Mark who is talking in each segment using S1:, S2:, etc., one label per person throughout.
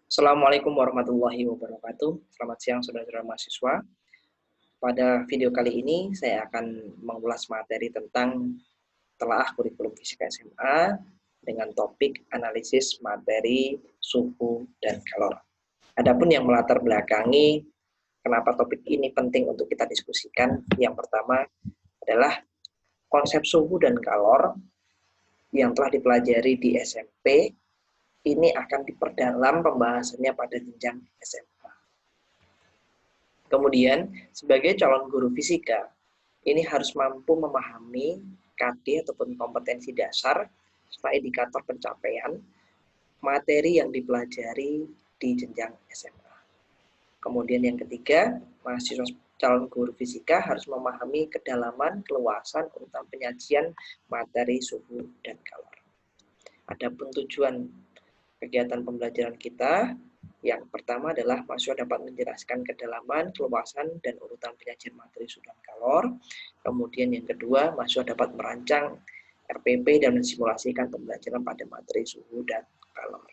S1: Assalamualaikum warahmatullahi wabarakatuh. Selamat siang saudara-saudara mahasiswa. Pada video kali ini saya akan mengulas materi tentang telaah kurikulum fisika SMA dengan topik analisis materi suhu dan kalor. Adapun yang melatar belakangi kenapa topik ini penting untuk kita diskusikan, yang pertama adalah konsep suhu dan kalor yang telah dipelajari di SMP ini akan diperdalam pembahasannya pada jenjang SMA. Kemudian, sebagai calon guru fisika, ini harus mampu memahami KD ataupun kompetensi dasar serta indikator pencapaian materi yang dipelajari di jenjang SMA. Kemudian yang ketiga, mahasiswa calon guru fisika harus memahami kedalaman, keluasan, urutan penyajian materi suhu dan kalor. Adapun tujuan kegiatan pembelajaran kita, yang pertama adalah mahasiswa dapat menjelaskan kedalaman, keluasan, dan urutan penyajian materi suhu dan kalor. Kemudian yang kedua, mahasiswa dapat merancang RPP dan mensimulasikan pembelajaran pada materi suhu dan kalor.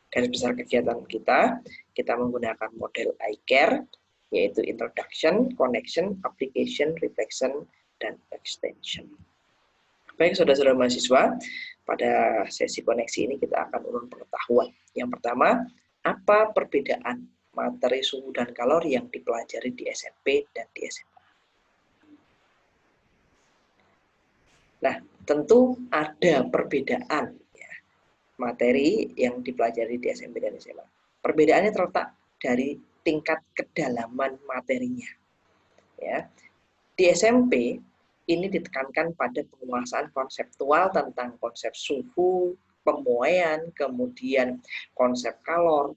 S1: Garis besar kegiatan kita menggunakan model I-CARE, yaitu Introduction, Connection, Application, Reflection, dan Extension. Baik, saudara-saudara mahasiswa, pada sesi koneksi ini kita akan urun pengetahuan. Yang pertama, apa perbedaan materi suhu dan kalor yang dipelajari di SMP dan di SMA? Nah, tentu ada perbedaan ya, materi yang dipelajari di SMP dan SMA. Perbedaannya terletak dari tingkat kedalaman materinya. Ya. Di SMP ini ditekankan pada penguasaan konseptual tentang konsep suhu, pemuaian, kemudian konsep kalor,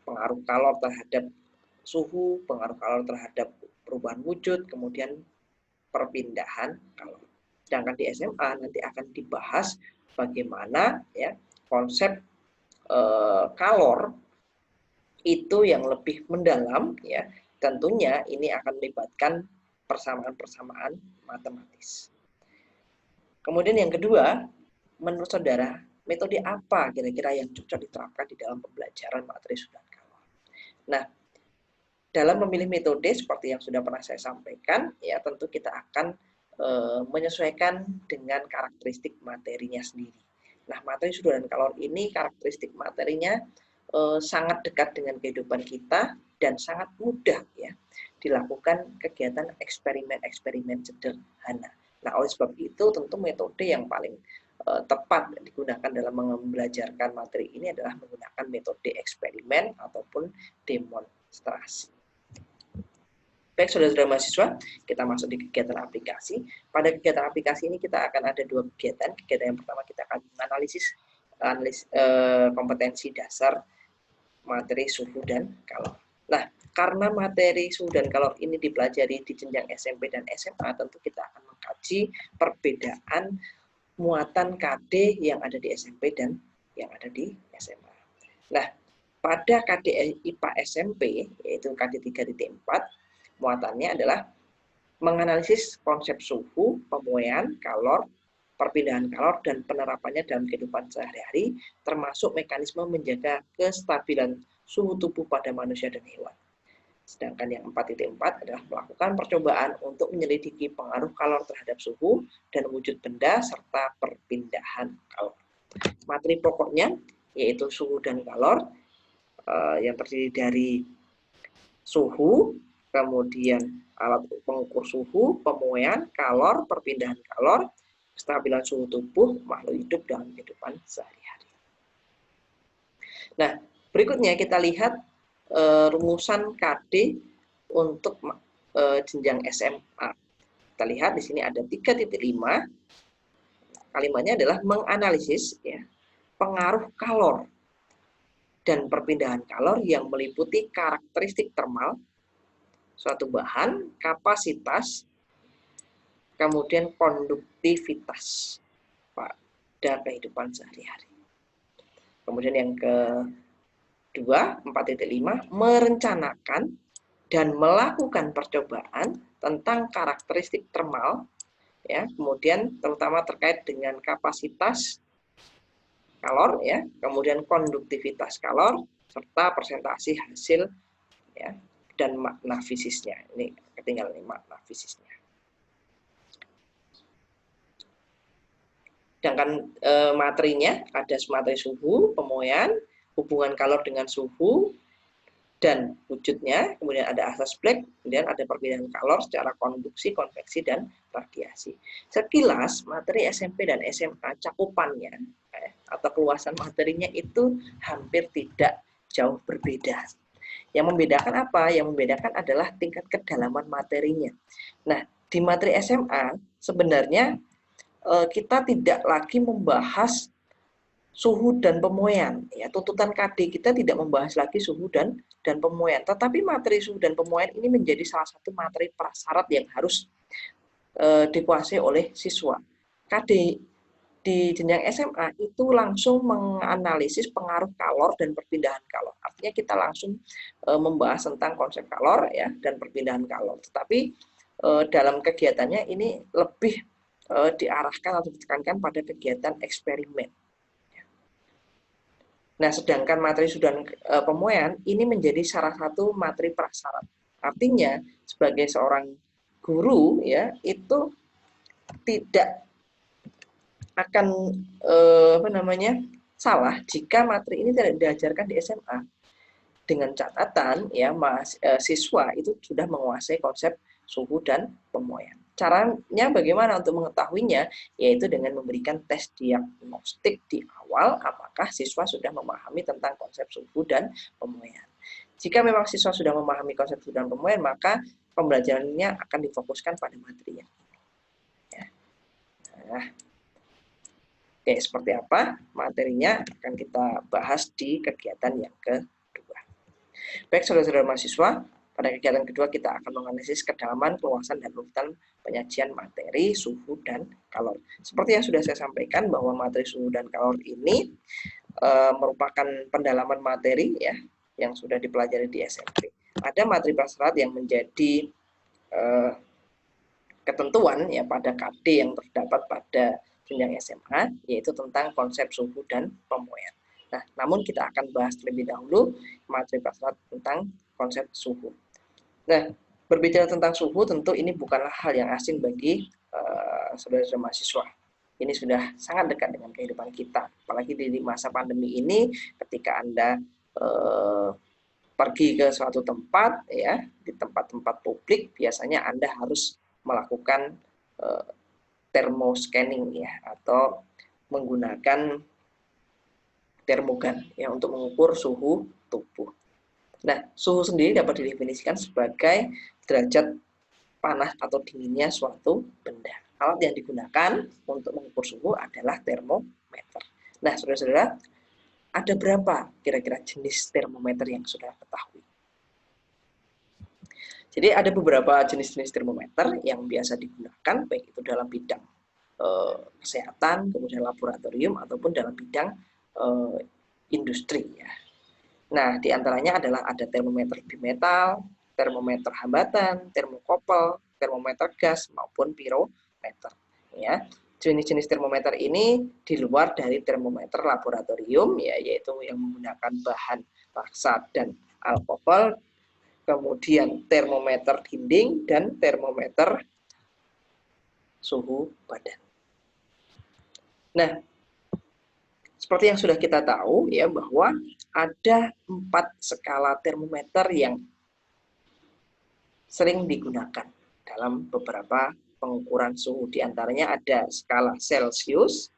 S1: pengaruh kalor terhadap suhu, pengaruh kalor terhadap perubahan wujud, kemudian perpindahan kalor. Sedangkan di SMA nanti akan dibahas bagaimana ya konsep kalor itu yang lebih mendalam ya. Tentunya ini akan melibatkan persamaan-persamaan matematis. Kemudian yang kedua, menurut saudara, metode apa kira-kira yang cocok diterapkan di dalam pembelajaran materi suhu dan kalor? Nah, dalam memilih metode seperti yang sudah pernah saya sampaikan, ya tentu kita akan menyesuaikan dengan karakteristik materinya sendiri. Nah, materi suhu dan kalor ini karakteristik materinya sangat dekat dengan kehidupan kita dan sangat mudah ya dilakukan kegiatan eksperimen-eksperimen sederhana. Nah, oleh sebab itu tentu metode yang paling tepat digunakan dalam membelajarkan materi ini adalah menggunakan metode eksperimen ataupun demonstrasi. Baik, saudara-saudara mahasiswa, kita masuk di kegiatan aplikasi. Pada kegiatan aplikasi ini kita akan ada dua kegiatan. Kegiatan yang pertama kita akan menganalisis kompetensi dasar materi suhu dan kalor. Nah, karena materi suhu dan kalor ini dipelajari di jenjang SMP dan SMA, tentu kita akan mengkaji perbedaan muatan KD yang ada di SMP dan yang ada di SMA. Nah, pada KD IPA SMP, yaitu KD 3.4, muatannya adalah menganalisis konsep suhu, pemuaian, kalor, perpindahan kalor, dan penerapannya dalam kehidupan sehari-hari, termasuk mekanisme menjaga kestabilan suhu tubuh pada manusia dan hewan. Sedangkan yang 4.4 adalah melakukan percobaan untuk menyelidiki pengaruh kalor terhadap suhu dan wujud benda serta perpindahan kalor. Materi pokoknya yaitu suhu dan kalor yang terdiri dari suhu, kemudian alat pengukur suhu, pemuaian, kalor, perpindahan kalor, kestabilan suhu tubuh makhluk hidup dalam kehidupan sehari-hari. Nah, berikutnya kita lihat rumusan KD untuk jenjang SMA. Kita lihat di sini ada 3.5. Kalimatnya adalah menganalisis ya, pengaruh kalor dan perpindahan kalor yang meliputi karakteristik termal suatu bahan, kapasitas, kemudian konduktivitas pada kehidupan sehari-hari. Kemudian yang kedua, 4.5, merencanakan dan melakukan percobaan tentang karakteristik termal, ya, kemudian terutama terkait dengan kapasitas kalor, ya, kemudian konduktivitas kalor, serta presentasi hasil ya dan makna fisisnya. Ini ketinggalan ini makna fisisnya. Sedangkan materinya ada materi suhu, pemuaian, hubungan kalor dengan suhu, dan wujudnya, kemudian ada asas Planck, kemudian ada perbedaan kalor secara konduksi, konveksi, dan radiasi. Sekilas, materi SMP dan SMA cakupannya atau keluasan materinya itu hampir tidak jauh berbeda. Yang membedakan apa? Yang membedakan adalah tingkat kedalaman materinya. Nah, di materi SMA sebenarnya kita tidak lagi membahas suhu dan pemuaian. Ya, tuntutan KD kita tidak membahas lagi suhu dan pemuaian. Tetapi materi suhu dan pemuaian ini menjadi salah satu materi prasyarat yang harus dikuasai oleh siswa. KD di jenjang SMA itu langsung menganalisis pengaruh kalor dan perpindahan kalor. Artinya kita langsung membahas tentang konsep kalor ya dan perpindahan kalor. Tetapi dalam kegiatannya ini lebih diarahkan atau ditekankan pada kegiatan eksperimen. Nah, sedangkan materi suhu dan pemuaian ini menjadi salah satu materi prasyarat. Artinya sebagai seorang guru ya itu tidak akan salah jika materi ini tidak diajarkan di SMA dengan catatan ya siswa itu sudah menguasai konsep suhu dan pemuaian. Caranya bagaimana untuk mengetahuinya? Yaitu dengan memberikan tes diagnostik di awal apakah siswa sudah memahami tentang konsep suhu dan pemuaian. Jika memang siswa sudah memahami konsep suhu dan pemuaian, maka pembelajarannya akan difokuskan pada materinya. Ya. Nah, oke, seperti apa materinya akan kita bahas di kegiatan yang kedua. Baik, saudara-saudara mahasiswa, pada kegiatan kedua kita akan menganalisis kedalaman, keluasan, dan urutan penyajian materi, suhu, dan kalor. Seperti yang sudah saya sampaikan bahwa materi suhu dan kalor ini merupakan pendalaman materi ya yang sudah dipelajari di SMP. Ada materi prasyarat yang menjadi ketentuan ya pada KD yang terdapat pada jenjang SMA, yaitu tentang konsep suhu dan pemuaian. Nah, namun kita akan bahas terlebih dahulu materi prasyarat tentang konsep suhu. Nah, berbicara tentang suhu tentu ini bukanlah hal yang asing bagi saudara-saudara mahasiswa. Ini sudah sangat dekat dengan kehidupan kita, apalagi di masa pandemi ini ketika Anda pergi ke suatu tempat ya, di tempat-tempat publik biasanya Anda harus melakukan thermoscanning ya atau menggunakan termogan ya untuk mengukur suhu tubuh. Nah, suhu sendiri dapat didefinisikan sebagai derajat panas atau dinginnya suatu benda. Alat yang digunakan untuk mengukur suhu adalah termometer. Nah, saudara-saudara, ada berapa kira-kira jenis termometer yang sudah ketahui? Jadi ada beberapa jenis-jenis termometer yang biasa digunakan, baik itu dalam bidang kesehatan, kemudian laboratorium, ataupun dalam bidang industri. Ya. Nah, diantaranya adalah ada termometer bimetal, termometer hambatan, termokopel, termometer gas, maupun pirometer. Ya. Jenis-jenis termometer ini di luar dari termometer laboratorium, ya, yaitu yang menggunakan bahan paksa dan alkohol, kemudian termometer dinding, dan termometer suhu badan. Nah, seperti yang sudah kita tahu ya bahwa ada 4 skala termometer yang sering digunakan dalam beberapa pengukuran suhu. Di antaranya ada skala Celsius,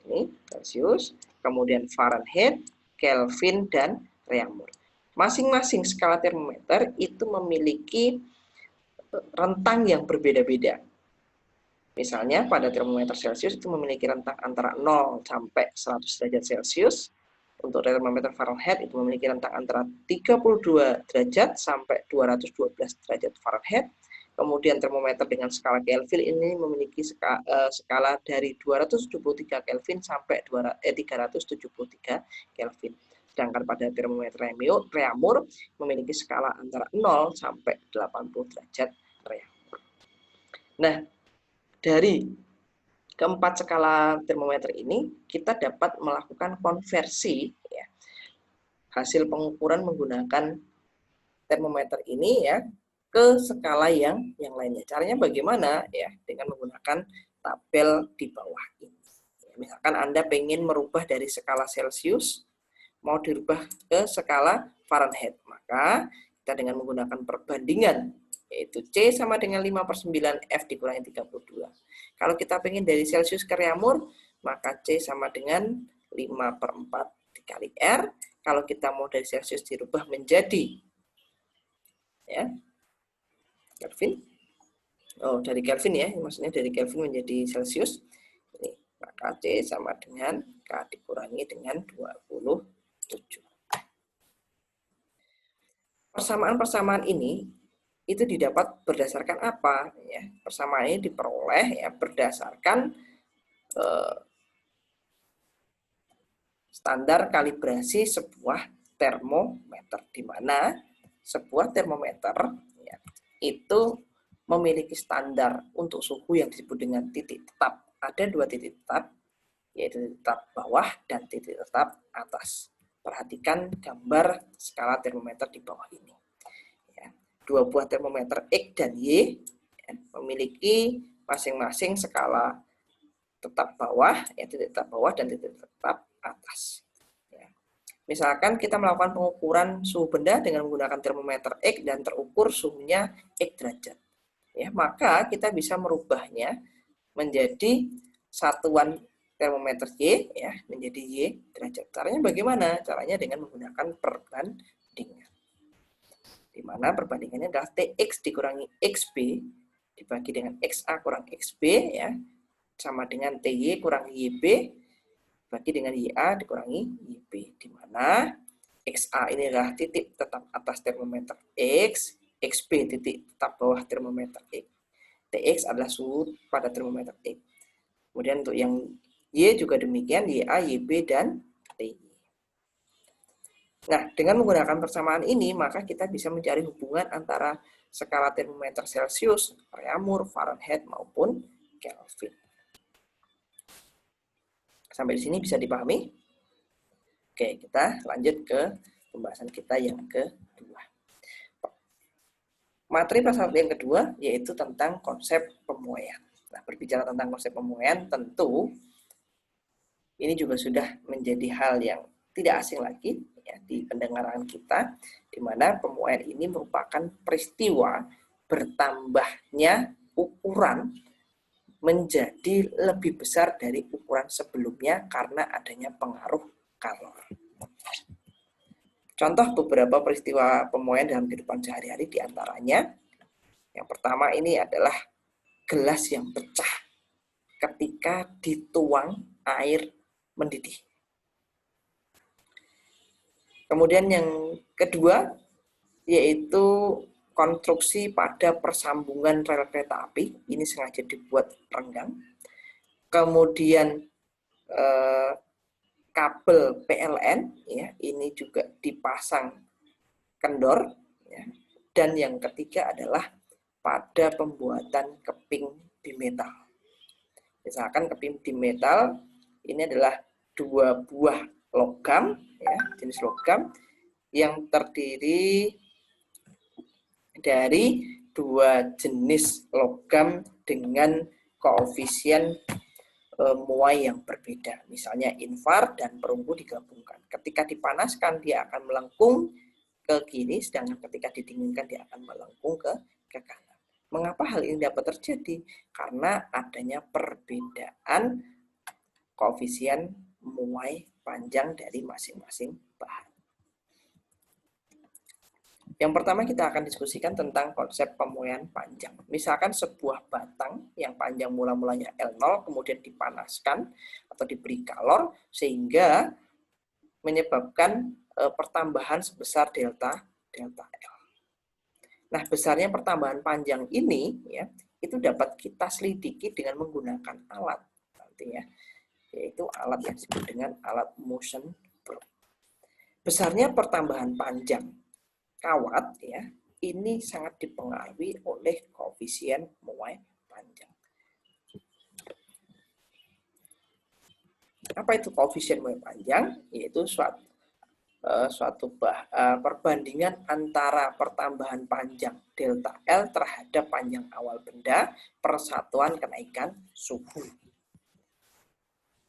S1: ini Celsius, kemudian Fahrenheit, Kelvin, dan Reaumur. Masing-masing skala termometer itu memiliki rentang yang berbeda-beda. Misalnya pada termometer Celsius itu memiliki rentang antara 0 sampai 100 derajat Celcius. Untuk termometer Fahrenheit itu memiliki rentang antara 32 derajat sampai 212 derajat Fahrenheit. Kemudian termometer dengan skala Kelvin ini memiliki skala dari 273 Kelvin sampai 373 Kelvin. Sedangkan pada termometer Reaumur memiliki skala antara 0 sampai 80 derajat Reaumur. Nah, dari keempat skala termometer ini kita dapat melakukan konversi ya, hasil pengukuran menggunakan termometer ini ya ke skala yang lainnya. Caranya bagaimana? Ya, dengan menggunakan tabel di bawah ini. Misalkan Anda pengen merubah dari skala Celcius mau dirubah ke skala Fahrenheit, maka kita dengan menggunakan perbandingan yaitu C sama dengan 5/9 F dikurangi 32. Kalau kita pengen dari Celcius ke Reaumur, maka C sama dengan 5/4 dikali R. Kalau kita mau dari Celcius dirubah menjadi ya Kelvin, dari Kelvin ya, maksudnya dari Kelvin menjadi Celcius, ini maka C sama dengan K dikurangi dengan 27. Persamaan-persamaan ini itu didapat berdasarkan apa? Ya, persamaan ini diperoleh ya berdasarkan standar kalibrasi sebuah termometer, di mana sebuah termometer ya, itu memiliki standar untuk suhu yang disebut dengan titik tetap. Ada 2 titik tetap, yaitu titik tetap bawah dan titik tetap atas. Perhatikan gambar skala termometer di bawah ini. Ya, 2 buah termometer X dan Y ya, memiliki masing-masing skala tetap bawah, ya titik tetap bawah dan titik tetap atas. Ya. Misalkan kita melakukan pengukuran suhu benda dengan menggunakan termometer X dan terukur suhunya X derajat. Ya, maka kita bisa merubahnya menjadi satuan termometer Y ya, menjadi Y derajat. Caranya bagaimana? Caranya dengan menggunakan perbandingan. Di mana perbandingannya adalah TX dikurangi XB dibagi dengan XA kurang XB ya, sama dengan TY kurang YB bagi dengan YA dikurangi YB, di mana XA ini adalah titik tetap atas termometer X, XB titik tetap bawah termometer X, TX adalah suhu pada termometer X. Kemudian untuk yang Y juga demikian, YA, YB, dan TY. Nah, dengan menggunakan persamaan ini, maka kita bisa mencari hubungan antara skala termometer Celcius, Reaumur, Fahrenheit, maupun Kelvin. Sampai di sini bisa dipahami? Oke, kita lanjut ke pembahasan kita yang kedua. Materi pasal yang kedua yaitu tentang konsep pemuaian. Nah, berbicara tentang konsep pemuaian, tentu ini juga sudah menjadi hal yang tidak asing lagi ya, di pendengaran kita, di mana pemuaian ini merupakan peristiwa bertambahnya ukuran menjadi lebih besar dari ukuran sebelumnya karena adanya pengaruh kalor. Contoh beberapa peristiwa pemuaian dalam kehidupan sehari-hari diantaranya, yang pertama ini adalah gelas yang pecah ketika dituang air mendidih. Kemudian yang kedua yaitu konstruksi pada persambungan rel kereta api, ini sengaja dibuat renggang. Kemudian kabel PLN, ya, ini juga dipasang kendor. Ya. Dan yang ketiga adalah pada pembuatan keping bimetal. Misalkan keping bimetal ini adalah 2 buah logam, ya, jenis logam yang terdiri dari 2 jenis logam dengan koefisien muai yang berbeda. Misalnya invar dan perunggu digabungkan. Ketika dipanaskan dia akan melengkung ke kiri, sedangkan ketika didinginkan dia akan melengkung ke kanan. Mengapa hal ini dapat terjadi? Karena adanya perbedaan koefisien muai panjang dari masing-masing bahan. Yang pertama kita akan diskusikan tentang konsep pemuaian panjang. Misalkan sebuah batang yang panjang mula-mulanya L0 kemudian dipanaskan atau diberi kalor sehingga menyebabkan pertambahan sebesar delta L. Nah, besarnya pertambahan panjang ini ya itu dapat kita selidiki dengan menggunakan alat nantinya, yaitu alat yang disebut dengan alat motion probe. Besarnya pertambahan panjang kawat ya ini sangat dipengaruhi oleh koefisien muai panjang. Apa itu koefisien muai panjang? Yaitu suatu perbandingan antara pertambahan panjang delta L terhadap panjang awal benda persatuan kenaikan suhu.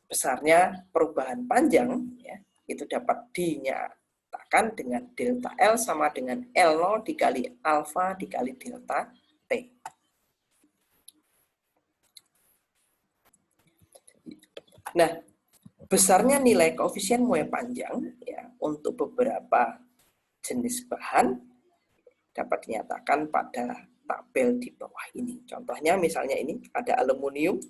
S1: Besarnya perubahan panjang ya, itu dapat dinyatakan dengan delta L sama dengan L0 dikali alfa dikali delta T. Nah, besarnya nilai koefisien Moe panjang ya untuk beberapa jenis bahan dapat dinyatakan pada tabel di bawah ini. Contohnya misalnya ini ada aluminium.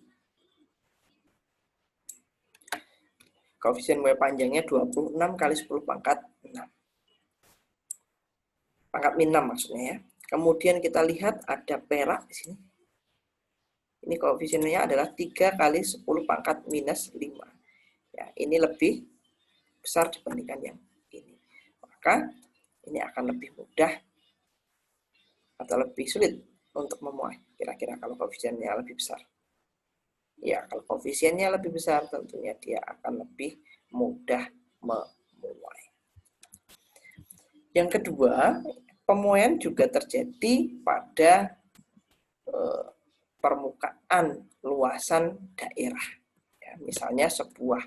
S1: Koefisien Moe panjangnya 26 kali 10 pangkat 6. Pangkat min 6 maksudnya ya. Kemudian kita lihat ada perak di sini. Ini koefisiennya adalah 3 kali 10 pangkat minus 5. Ya, ini lebih besar dibandingkan yang ini. Maka ini akan lebih mudah atau lebih sulit untuk memuai. Kira-kira kalau koefisiennya lebih besar. Ya, kalau koefisiennya lebih besar tentunya dia akan lebih mudah memuai. Yang kedua, pemuaian juga terjadi pada permukaan luasan daerah. Ya, misalnya sebuah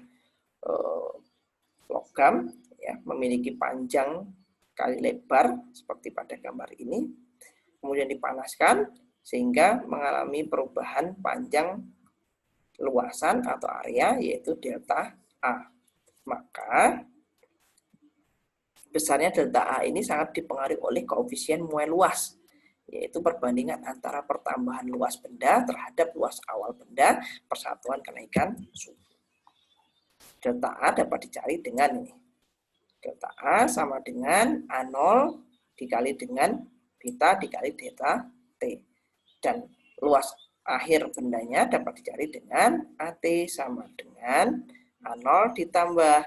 S1: logam ya, memiliki panjang kali lebar seperti pada gambar ini, kemudian dipanaskan sehingga mengalami perubahan panjang luasan atau area yaitu delta A. Maka besarnya delta A ini sangat dipengaruhi oleh koefisien Moe luas, yaitu perbandingan antara pertambahan luas benda terhadap luas awal benda persatuan kenaikan suhu. Delta A dapat dicari dengan ini. Delta A sama dengan A0 dikali dengan beta dikali delta T. Dan luas akhir bendanya dapat dicari dengan AT sama dengan A0 ditambah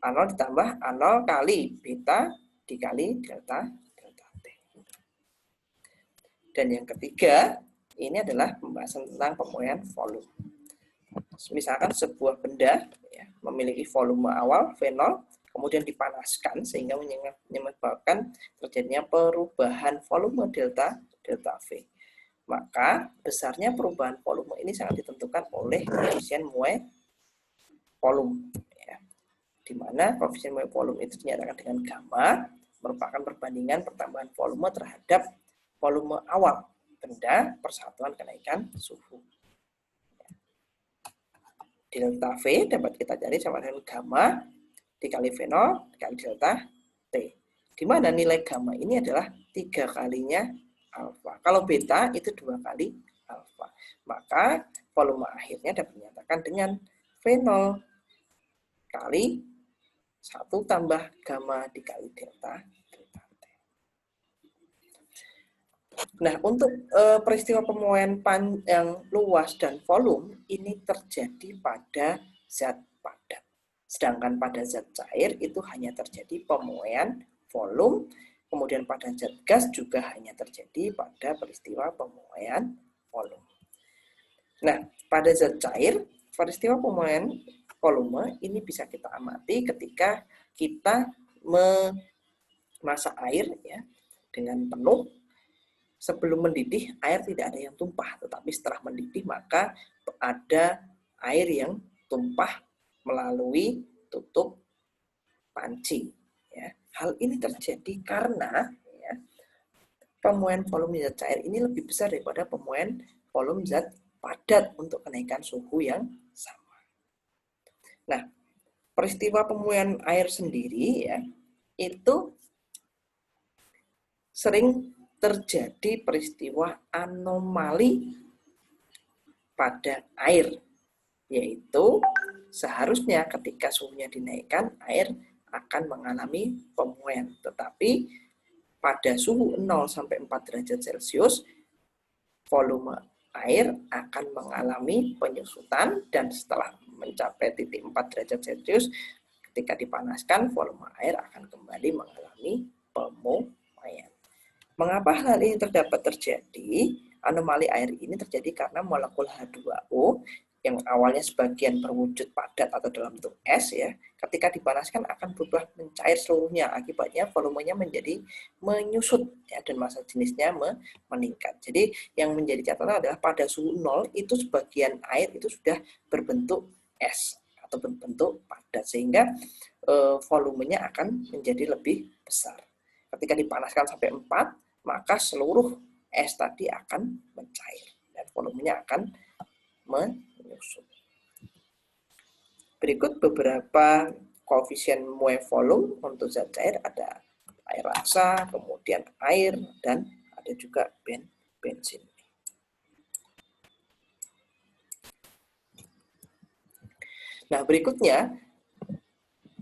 S1: A0 ditambah A0 kali beta dikali delta T. Dan yang ketiga, ini adalah pembahasan tentang pemuaian volume. Misalkan sebuah benda ya, memiliki volume awal V0, kemudian dipanaskan sehingga menyebabkan terjadinya perubahan volume delta V. Maka besarnya perubahan volume ini sangat ditentukan oleh koefisien Moe volume. Ya. Di mana koefisien Moe volume itu dinyatakan dengan gamma, merupakan perbandingan pertambahan volume terhadap volume awal benda persatuan kenaikan suhu. Delta V dapat kita cari sama dengan gamma dikali V0 dikali delta T. Di mana nilai gamma ini adalah 3 kalinya alfa. Kalau beta itu 2 kali alfa. Maka volume akhirnya dapat dinyatakan dengan V0 kali 1 tambah gamma dikali delta T. Nah, untuk peristiwa pemuaian yang luas dan volume ini terjadi pada zat padat. Sedangkan pada zat cair itu hanya terjadi pemuaian volume, kemudian pada zat gas juga hanya terjadi pada peristiwa pemuaian volume. Nah, pada zat cair, peristiwa pemuaian volume ini bisa kita amati ketika kita memasak air ya dengan penuh. Sebelum mendidih, air tidak ada yang tumpah, tetapi setelah mendidih maka ada air yang tumpah melalui tutup panci. Ya. Hal ini terjadi karena ya, pemuaian volume zat cair ini lebih besar daripada pemuaian volume zat padat untuk kenaikan suhu yang sama. Nah, peristiwa pemuaian air sendiri ya itu sering terjadi peristiwa anomali pada air, yaitu seharusnya ketika suhunya dinaikkan, air akan mengalami pemuaian. Tetapi pada suhu 0 sampai 4 derajat Celcius, volume air akan mengalami penyusutan dan setelah mencapai titik 4 derajat Celcius, ketika dipanaskan, volume air akan kembali mengalami pemuaian. Mengapa hal ini terjadi? Anomali air ini terjadi karena molekul H2O yang awalnya sebagian berwujud padat atau dalam bentuk es ya, ketika dipanaskan akan berubah mencair seluruhnya. Akibatnya volumenya menjadi menyusut ya, dan massa jenisnya meningkat. Jadi yang menjadi catatan adalah pada suhu 0 itu sebagian air itu sudah berbentuk es atau berbentuk padat, sehingga volumenya akan menjadi lebih besar. Ketika dipanaskan sampai 4, maka seluruh es tadi akan mencair dan volumenya akan menyusut. Berikut beberapa koefisien Moe volume untuk zat cair, ada air rasa, kemudian air, dan ada juga bensin. Nah, berikutnya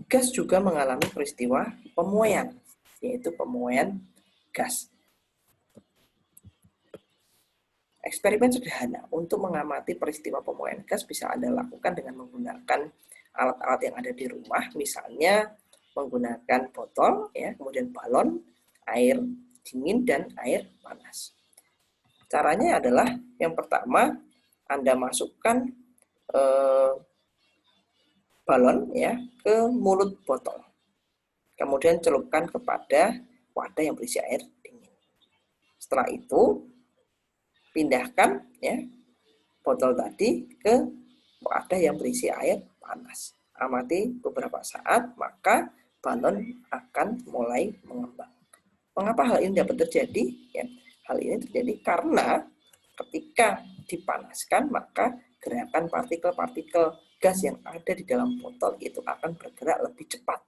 S1: gas juga mengalami peristiwa pemuaian, yaitu pemuaian gas. Eksperimen sederhana untuk mengamati peristiwa pemuaian gas bisa Anda lakukan dengan menggunakan alat-alat yang ada di rumah, misalnya menggunakan botol, ya, kemudian balon, air dingin, dan air panas. Caranya adalah yang pertama, Anda masukkan balon ya ke mulut botol, kemudian celupkan kepada wadah yang berisi air dingin. Setelah itu, pindahkan ya botol tadi ke wadah yang berisi air panas. Amati beberapa saat, maka balon akan mulai mengembang. Mengapa hal ini dapat terjadi? Ya, hal ini terjadi karena ketika dipanaskan, maka gerakan partikel-partikel gas yang ada di dalam botol itu akan bergerak lebih cepat,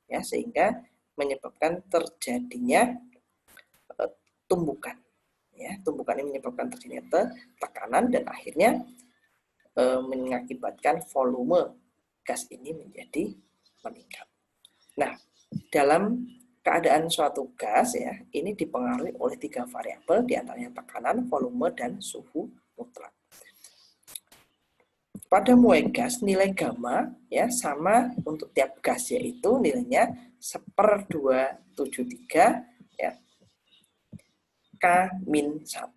S1: ya, sehingga menyebabkan terjadinya tumbukan. Ya, tumbukan ini menyebabkan terjadinya tekanan dan akhirnya mengakibatkan volume gas ini menjadi meningkat. Nah, dalam keadaan suatu gas ya, ini dipengaruhi oleh 3 variabel, diantaranya tekanan, volume, dan suhu mutlak. Pada muai gas, nilai gamma ya sama untuk tiap gas, yaitu nilainya 1/273 ya, K-1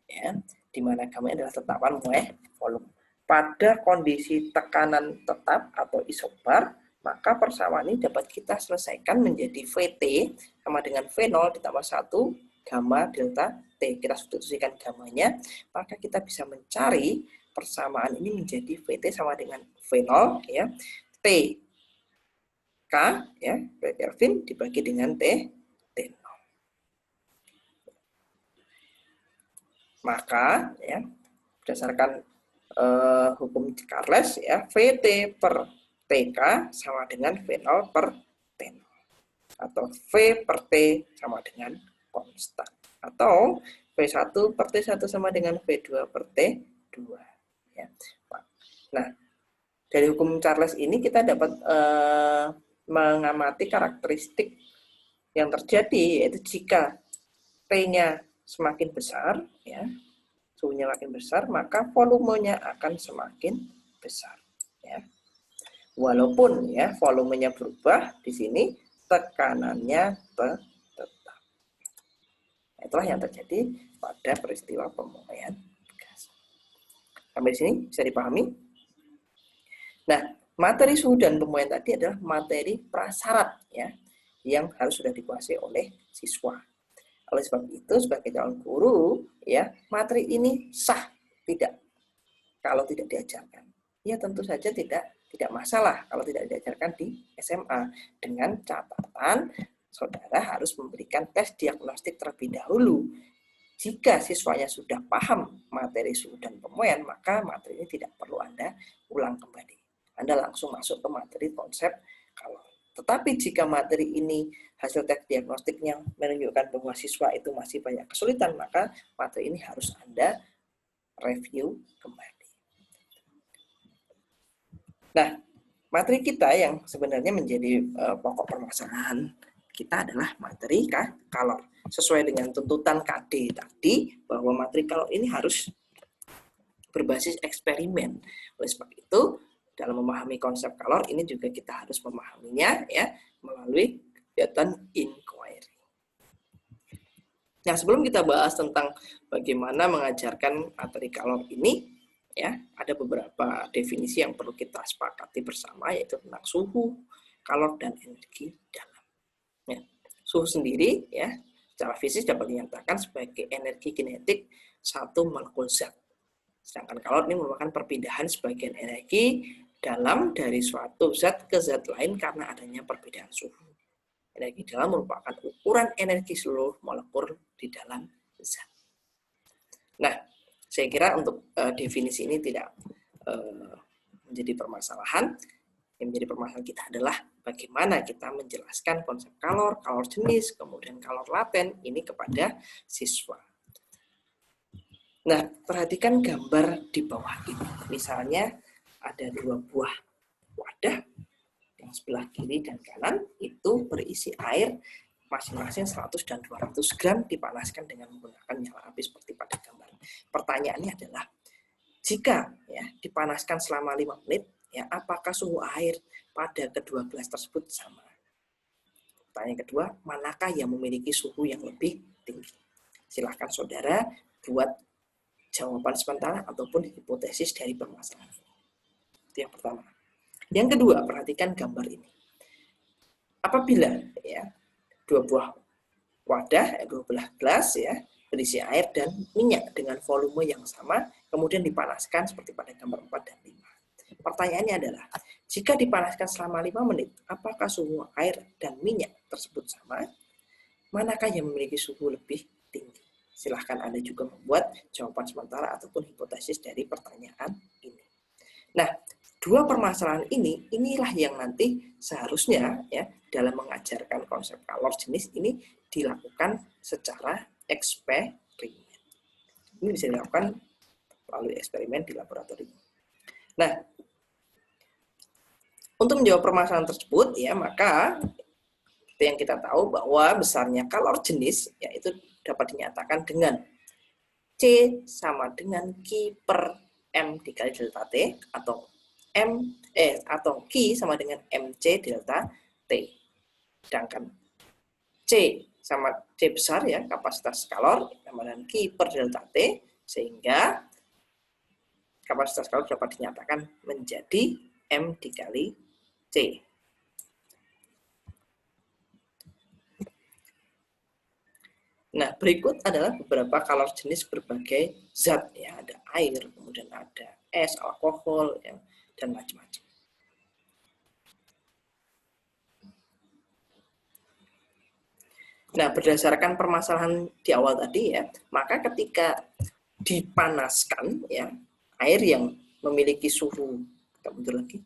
S1: ya, di mana gamma adalah tetapan muai volume. Pada kondisi tekanan tetap atau isobar, maka persamaan ini dapat kita selesaikan menjadi VT sama dengan V0 ditambah 1 gamma delta T. Kita substitusikan gammanya, maka kita bisa mencari persamaan ini menjadi VT sama dengan V0 ya, T K ya, Kelvin dibagi dengan T. Maka ya berdasarkan hukum Charles ya, VT per TK sama dengan V0 per T0, atau V per T sama dengan konstan, atau V1 per T1 sama dengan V2 per T2 ya. Nah, dari hukum Charles ini kita dapat mengamati karakteristik yang terjadi, yaitu jika T-nya semakin besar ya, suhunya makin besar, maka volumenya akan semakin besar ya. Walaupun ya volumenya berubah, di sini tekanannya tetap. Itulah yang terjadi pada peristiwa pemuaian gas. Sampai di sini bisa dipahami? Nah, materi suhu dan pemuaian tadi adalah materi prasyarat ya, yang harus sudah dikuasai oleh siswa. Oleh sebab itu, sebagai calon guru, ya, materi ini sah tidak kalau tidak diajarkan. Ya, tentu saja tidak masalah kalau tidak diajarkan di SMA, dengan catatan saudara harus memberikan tes diagnostik terlebih dahulu. Jika siswanya sudah paham materi suhu dan pemuaian, maka materi ini tidak perlu Anda ulang kembali. Anda langsung masuk ke materi konsep kalor. Tetapi jika materi ini hasil tes diagnostiknya menunjukkan bahwa siswa itu masih banyak kesulitan, maka materi ini harus Anda review kembali. Nah, materi kita yang sebenarnya menjadi pokok permasalahan kita adalah materi kalor. Sesuai dengan tuntutan KD tadi, bahwa materi kalor ini harus berbasis eksperimen. Oleh sebab itu, dalam memahami konsep kalor ini juga kita harus memahaminya ya melalui kegiatan inquiry. Nah, sebelum kita bahas tentang bagaimana mengajarkan materi kalor ini, ya ada beberapa definisi yang perlu kita sepakati bersama, yaitu tentang suhu, kalor, dan energi dalam. Ya. Suhu sendiri ya secara fisik dapat dinyatakan sebagai energi kinetik satu molekul zat. Sedangkan kalor ini merupakan perpindahan sebagian energi dalam dari suatu zat ke zat lain karena adanya perbedaan suhu. Energi dalam merupakan ukuran energi seluruh molekul di dalam zat. Nah, saya kira untuk definisi ini tidak menjadi permasalahan. Yang menjadi permasalahan kita adalah bagaimana kita menjelaskan konsep kalor, kalor jenis, kemudian kalor laten ini kepada siswa. Nah, perhatikan gambar di bawah ini. Misalnya ada dua buah wadah, yang sebelah kiri dan kanan itu berisi air masing-masing 100 dan 200 gram dipanaskan dengan menggunakan nyala api seperti pada gambar. Pertanyaannya adalah, jika ya dipanaskan selama 5 menit, ya apakah suhu air pada kedua gelas tersebut sama? Pertanyaan kedua, manakah yang memiliki suhu yang lebih tinggi? Silahkan saudara buat jawaban sementara ataupun hipotesis dari permasalahan ini. Itu yang pertama. Yang kedua, perhatikan gambar ini. Apabila ya dua buah wadah, dua belah gelas ya berisi air dan minyak dengan volume yang sama, kemudian dipanaskan seperti pada gambar 4 dan 5. Pertanyaannya adalah, jika dipanaskan selama 5 menit, apakah suhu air dan minyak tersebut sama? Manakah yang memiliki suhu lebih tinggi? Silahkan Anda juga membuat jawaban sementara ataupun hipotesis dari pertanyaan ini. Nah, dua permasalahan ini, inilah yang nanti seharusnya ya dalam mengajarkan konsep kalor jenis ini dilakukan secara eksperimen. Ini bisa dilakukan melalui eksperimen di laboratorium. Nah, untuk menjawab permasalahan tersebut ya maka yang kita tahu bahwa besarnya kalor jenis yaitu dapat dinyatakan dengan C sama dengan Q per M dikali delta T atau Q sama dengan MC delta T. Sedangkan C sama C besar ya kapasitas kalor sama dengan Q per delta T, sehingga kapasitas kalor dapat dinyatakan menjadi M dikali C. Nah, berikut adalah beberapa kalor jenis berbagai zat ya, ada air, kemudian ada es, alkohol ya, dan macam-macam. Nah, berdasarkan permasalahan di awal tadi ya, maka ketika dipanaskan ya, air yang memiliki suhu, kita mundur lagi,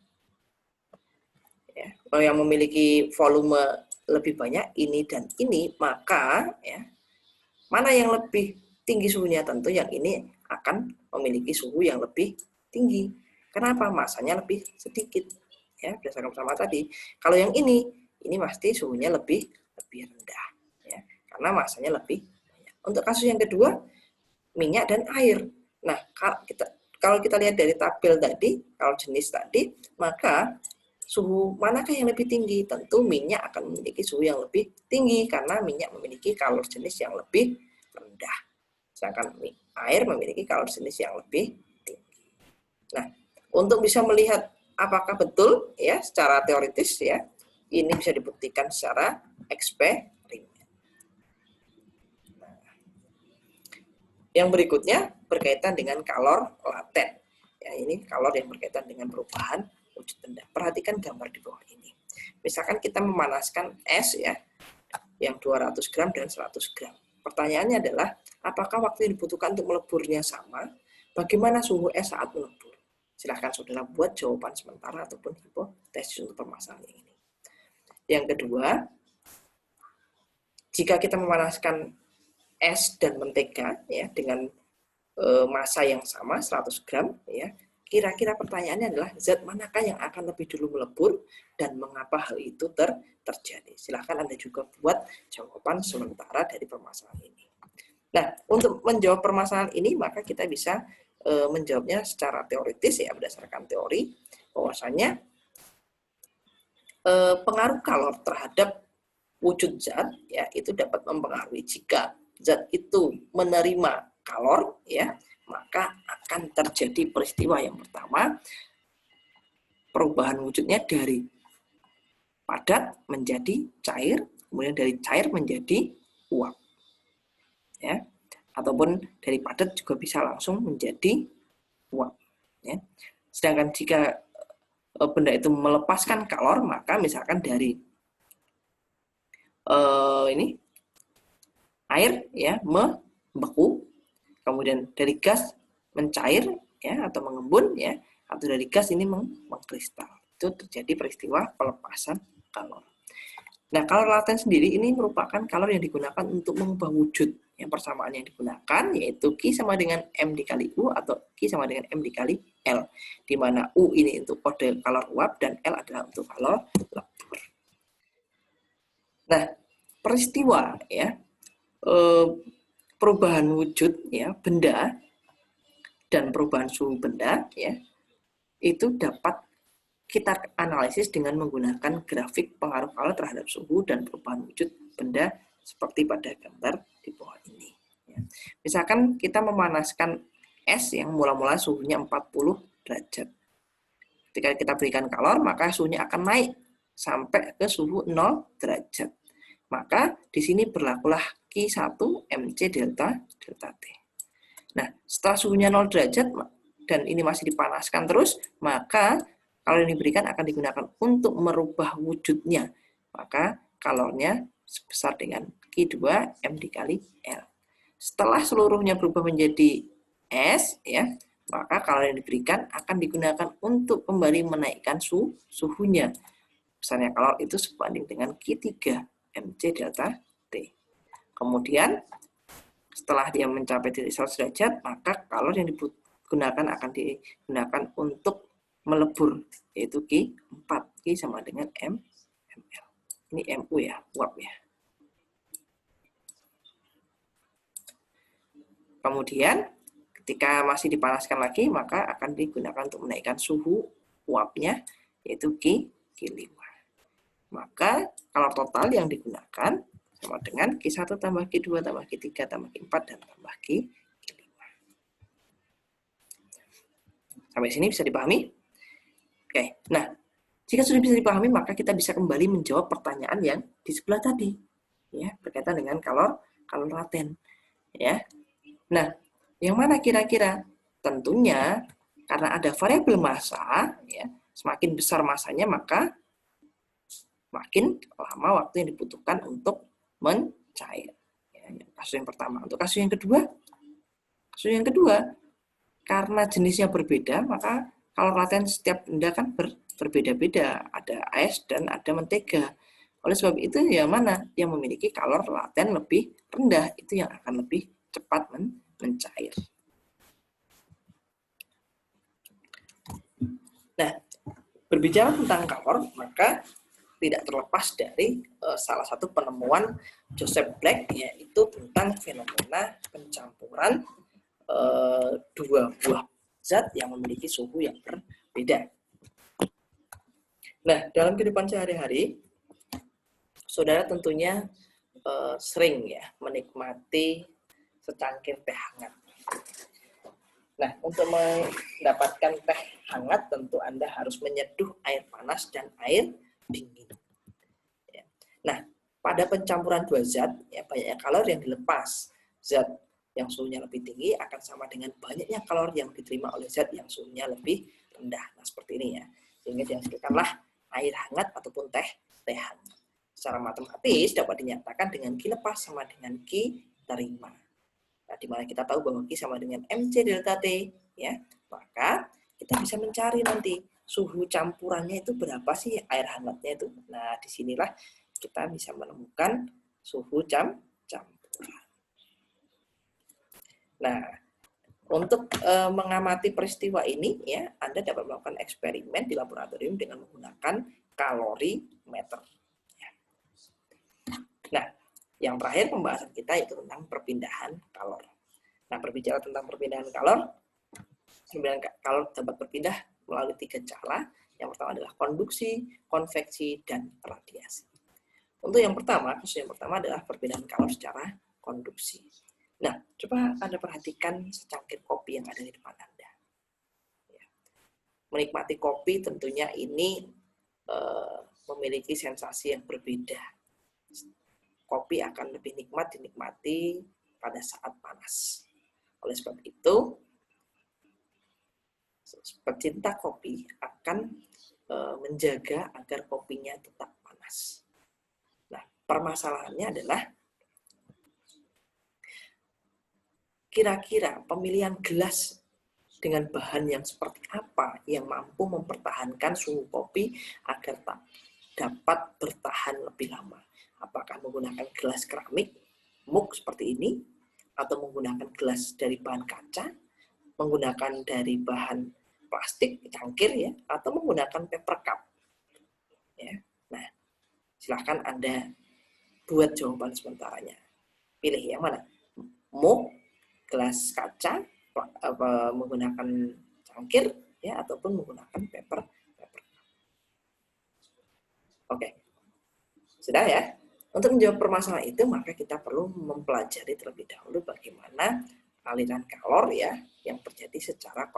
S1: ya, yang memiliki volume lebih banyak ini dan ini, maka ya, mana yang lebih tinggi suhunya? Tentu yang ini akan memiliki suhu yang lebih tinggi. Kenapa? Masanya lebih sedikit. Ya, berdasarkan pertama tadi. Kalau yang ini pasti suhunya lebih rendah. Ya, karena masanya lebih banyak. Untuk kasus yang kedua, minyak dan air. Nah, kalau kita lihat dari tabel tadi, kalau jenis tadi, maka suhu manakah yang lebih tinggi? Tentu minyak akan memiliki suhu yang lebih tinggi karena minyak memiliki kalor jenis yang lebih rendah. Sedangkan air memiliki kalor jenis yang lebih tinggi. Nah, untuk bisa melihat apakah betul ya secara teoritis ya, ini bisa dibuktikan secara eksperimen. Nah, yang berikutnya berkaitan dengan kalor laten. Ya, ini kalor yang berkaitan dengan perubahan wujud benda. Perhatikan gambar di bawah ini. Misalkan kita memanaskan es ya, yang 200 gram dan 100 gram. Pertanyaannya adalah, apakah waktu yang dibutuhkan untuk meleburnya sama? Bagaimana suhu es saat melebur? Silahkan saudara buat jawaban sementara ataupun hipotesis untuk permasalahan ini. Yang kedua, jika kita memanaskan es dan mentega ya dengan massa yang sama 100 gram ya, kira-kira pertanyaannya adalah zat manakah yang akan lebih dulu melebur dan mengapa hal itu terjadi. Silahkan Anda juga buat jawaban sementara dari permasalahan ini. Nah, untuk menjawab permasalahan ini maka kita bisa menjawabnya secara teoritis ya, berdasarkan teori bahwasanya pengaruh kalor terhadap wujud zat ya itu dapat mempengaruhi jika zat itu menerima kalor ya, maka akan terjadi peristiwa yang pertama, perubahan wujudnya dari padat menjadi cair, kemudian dari cair menjadi uap. Ya. Ataupun dari padat juga bisa langsung menjadi uap. Ya. Sedangkan jika benda itu melepaskan kalor, maka misalkan dari ini air ya membeku, kemudian dari gas mencair ya atau mengembun ya, atau dari gas ini mengkristal. Itu terjadi peristiwa pelepasan kalor. Nah, kalor laten sendiri ini merupakan kalor yang digunakan untuk mengubah wujud. Yang persamaan yang digunakan yaitu Q sama dengan M dikali U atau Q sama dengan M dikali L. Di mana U ini untuk kode kalor uap dan L adalah untuk kalor lebur. Nah, peristiwa ya perubahan wujud ya benda dan perubahan suhu benda ya itu dapat kita analisis dengan menggunakan grafik pengaruh kalor terhadap suhu dan perubahan wujud benda seperti pada gambar di bawah ini. Ya. Misalkan kita memanaskan es yang mula-mula suhunya 40 derajat. Ketika kita berikan kalor, maka suhunya akan naik sampai ke suhu 0 derajat. Maka di sini berlakulah Q1 MC delta T. Nah, setelah suhunya 0 derajat dan ini masih dipanaskan terus, maka kalor yang diberikan akan digunakan untuk merubah wujudnya. Maka kalornya sebesar dengan Q2 M dikali L. Setelah seluruhnya berubah menjadi es, ya, maka kalor yang diberikan akan digunakan untuk kembali menaikkan suhunya. Misalnya kalor itu sebanding dengan Q3 MC delta T. Kemudian setelah dia mencapai titik 100 derajat, maka kalor yang digunakan akan digunakan untuk melebur, yaitu Q4. Q sama dengan ML. Ini MU ya, uap ya. Kemudian ketika masih dipanaskan lagi, maka akan digunakan untuk menaikkan suhu uapnya, yaitu Q5. Maka kalor total yang digunakan sama dengan Q1 tambah Q2 tambah Q3 tambah Q4 dan tambah Q5. Sampai sini bisa dipahami? Oke, nah jika sudah bisa dipahami, maka kita bisa kembali menjawab pertanyaan yang di sebelah tadi, ya, berkaitan dengan kalor laten, ya. Nah, yang mana kira-kira? Tentunya karena ada variabel massa, ya, semakin besar massanya maka makin lama waktu yang dibutuhkan untuk mencair. Ya, kasus yang pertama. Untuk kasus yang kedua, karena jenisnya berbeda, maka kalor laten setiap benda kan berbeda-beda. Ada es dan ada mentega. Oleh sebab itu, yang mana yang memiliki kalor laten lebih rendah, itu yang akan lebih cepat mencair. Nah, berbicara tentang kalor, maka tidak terlepas dari salah satu penemuan Joseph Black, yaitu tentang fenomena pencampuran dua buah zat yang memiliki suhu yang berbeda. Nah, dalam kehidupan sehari-hari, saudara tentunya sering ya menikmati secangkir teh hangat. Nah, untuk mendapatkan teh hangat, tentu Anda harus menyeduh air panas dan air dingin. Ya. Nah, pada pencampuran dua zat, ya, banyaknya kalor yang dilepas. Zat yang suhunya lebih tinggi akan sama dengan banyaknya kalor yang diterima oleh zat yang suhunya lebih rendah. Nah, seperti ini ya. Sehingga dihasilkanlah air hangat ataupun teh hangat. Secara matematis dapat dinyatakan dengan Q lepas sama dengan Q terima. Nah, di mana kita tahu bahwa Q sama dengan MC delta T, ya, maka kita bisa mencari nanti suhu campurannya itu berapa sih air hangatnya itu. Nah, disinilah kita bisa menemukan suhu campuran. Nah, untuk mengamati peristiwa ini, ya, Anda dapat melakukan eksperimen di laboratorium dengan menggunakan kalorimeter. Ya. Nah, yang terakhir pembahasan kita yaitu tentang perpindahan kalor. Nah, berbicara tentang perpindahan kalor dapat berpindah melalui 3 cara. Yang pertama adalah konduksi, konveksi, dan radiasi. Untuk yang pertama, kasus yang pertama adalah perpindahan kalor secara konduksi. Nah, coba Anda perhatikan secangkir kopi yang ada di depan Anda. Menikmati kopi tentunya ini memiliki sensasi yang berbeda. Kopi akan lebih nikmat dinikmati pada saat panas. Oleh sebab itu, pecinta kopi akan menjaga agar kopinya tetap panas. Nah, permasalahannya adalah kira-kira pemilihan gelas dengan bahan yang seperti apa yang mampu mempertahankan suhu kopi agar tak dapat bertahan lebih lama. Apakah menggunakan gelas keramik, mug seperti ini, atau menggunakan gelas dari bahan kaca, menggunakan dari bahan plastik, cangkir ya, atau menggunakan paper cup. Ya. Nah, silahkan Anda buat jawaban sementaranya. Pilih yang mana? Mug, gelas kaca, menggunakan cangkir, ya, ataupun menggunakan paper. Oke, sudah ya. Untuk menjawab permasalahan itu, maka kita perlu mempelajari terlebih dahulu bagaimana aliran kalor ya yang terjadi secara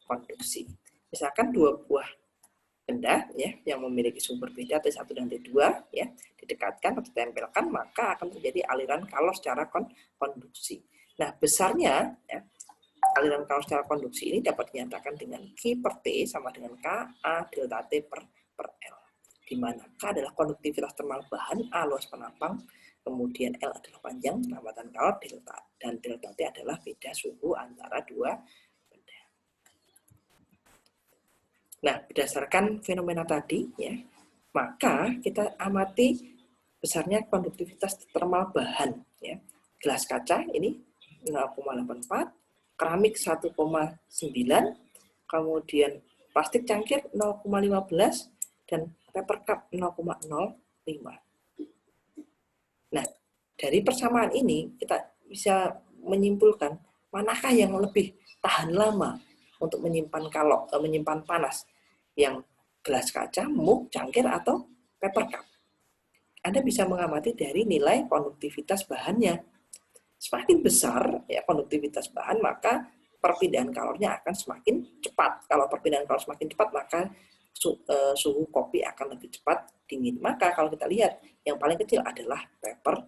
S1: konduksi. Misalkan dua buah benda ya yang memiliki suhu berbeda T1 dan T2 ya didekatkan atau ditempelkan, maka akan terjadi aliran kalor secara konduksi. Nah, besarnya ya, aliran kalor secara konduksi ini dapat dinyatakan dengan Q per T sama dengan KA delta T per L, di mana K adalah konduktivitas termal bahan, A luas penampang, kemudian L adalah panjang lambatan kalor, delta, dan delta T adalah beda suhu antara dua benda. Nah, berdasarkan fenomena tadi, ya, maka kita amati besarnya konduktivitas termal bahan. Ya. Gelas kaca ini 0,84, keramik 1,9, kemudian plastik cangkir 0,15, dan paper cup 0,05. Nah, dari persamaan ini kita bisa menyimpulkan manakah yang lebih tahan lama untuk menyimpan panas, yang gelas kaca, mug, cangkir, atau paper cup. Anda bisa mengamati dari nilai konduktivitas bahannya. Semakin besar ya konduktivitas bahan, maka perpindahan kalornya akan semakin cepat. Kalau perpindahan kalor semakin cepat, maka suhu kopi akan lebih cepat dingin. Maka kalau kita lihat, yang paling kecil adalah paper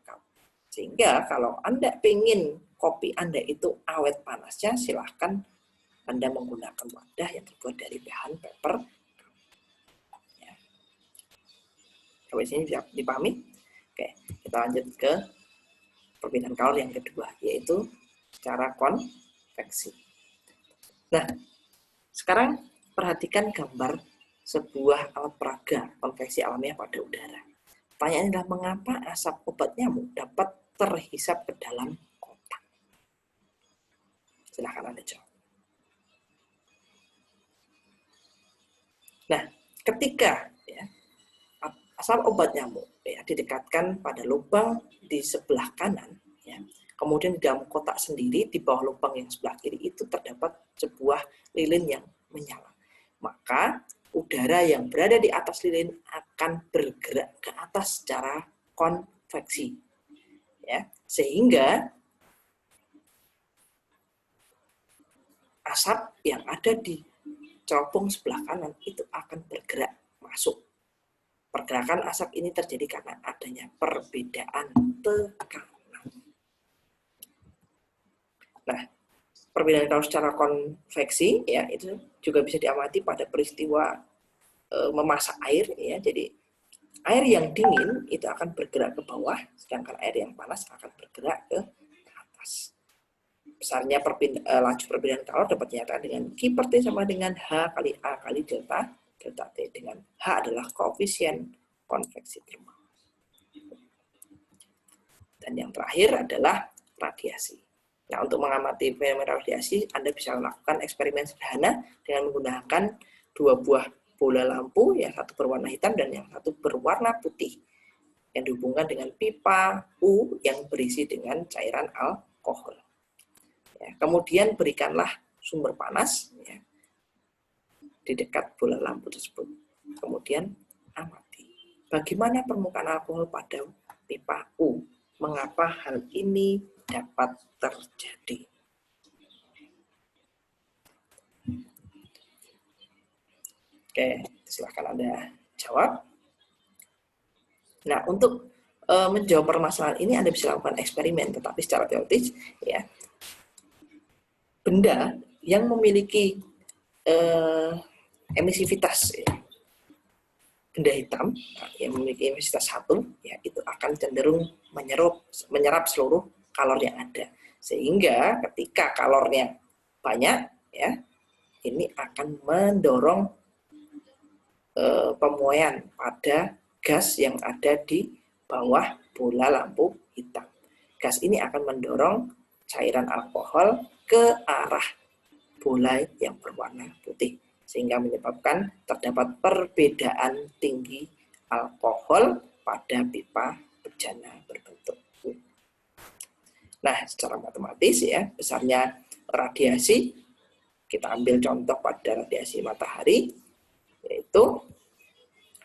S1: cup. Sehingga kalau Anda ingin kopi Anda itu awet panasnya, silahkan Anda menggunakan wadah yang terbuat dari bahan paper cup. Ya. Sampai sini bisa dipahami? Oke, kita lanjut ke perbedaan kalor yang kedua, yaitu cara konveksi. Nah, sekarang perhatikan gambar sebuah alat peraga konveksi alamiah pada udara. Pertanyaannya adalah mengapa asap obat nyamuk dapat terhisap ke dalam kotak? Silahkan Anda jawab. Nah, ketika ya, asap obat nyamuk ya, didekatkan pada lubang di sebelah kanan, ya, kemudian di dalam kotak sendiri di bawah lubang yang sebelah kiri itu terdapat sebuah lilin yang menyala. Maka udara yang berada di atas lilin akan bergerak ke atas secara konveksi, ya, sehingga asap yang ada di cerobong sebelah kanan itu akan bergerak masuk. Pergerakan asap ini terjadi karena adanya perbedaan tekanan. Nah, perbedaan kalor secara konveksi ya itu juga bisa diamati pada peristiwa memasak air ya. Jadi air yang dingin itu akan bergerak ke bawah, sedangkan air yang panas akan bergerak ke atas. Besarnya laju perbedaan kalor dapat dinyatakan dengan Q per T sama dengan H kali A kali delta T, dengan H adalah koefisien konveksi termal. Dan yang terakhir adalah radiasi. Nah, untuk mengamati fenomena radiasi, Anda bisa melakukan eksperimen sederhana dengan menggunakan dua buah bola lampu, yang satu berwarna hitam dan yang satu berwarna putih, yang dihubungkan dengan pipa U yang berisi dengan cairan alkohol. Ya, kemudian berikanlah sumber panas ya, di dekat bola lampu tersebut. Kemudian amati bagaimana permukaan alkohol pada pipa U. Mengapa hal ini dapat terjadi. Oke, silakan Anda jawab. Nah, untuk menjawab permasalahan ini Anda bisa lakukan eksperimen, tetapi secara teoritis ya, benda yang memiliki emisivitas ya, benda hitam yang memiliki emisivitas 1 ya, itu akan cenderung menyerap seluruh kalor yang ada. Sehingga ketika kalornya banyak ya, ini akan mendorong pemuaian pada gas yang ada di bawah bola lampu hitam. Gas ini akan mendorong cairan alkohol ke arah bola yang berwarna putih, sehingga menyebabkan terdapat perbedaan tinggi alkohol pada pipa bejana berbentuk U. Nah, secara matematis ya, besarnya radiasi, kita ambil contoh pada radiasi matahari, yaitu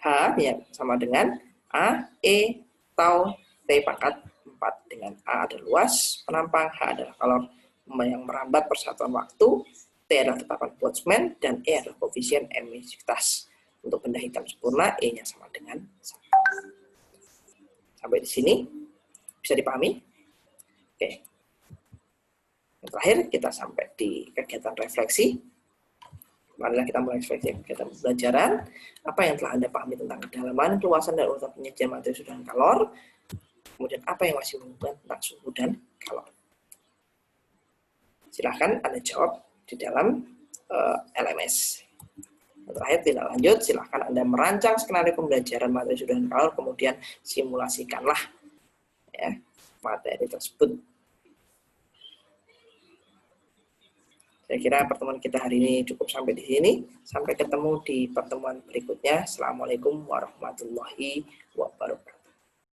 S1: H ya, sama dengan A, E, tau, T pangkat 4. Dengan A adalah luas penampang, H adalah kalor yang merambat persatuan waktu, T adalah tetapan Boltzmann, dan E adalah koefisien emisivitas. Untuk benda hitam sempurna, E-nya sama dengan 1. Sampai di sini bisa dipahami? Oke. Yang terakhir, kita sampai di kegiatan refleksi. Marilah kita mulai kegiatan pembelajaran. Apa yang telah Anda pahami tentang kedalaman, keluasan, dan urutan penyajian materi suhu dan kalor. Kemudian apa yang masih menghubungkan tentang suhu dan kalor. Silahkan Anda jawab di dalam LMS. Yang terakhir, tidak lanjut, silahkan Anda merancang skenario pembelajaran materi suhu dan kalor, kemudian simulasikanlah ya, materi tersebut. Saya kira pertemuan kita hari ini cukup sampai di sini. Sampai ketemu di pertemuan berikutnya. Assalamualaikum warahmatullahi wabarakatuh.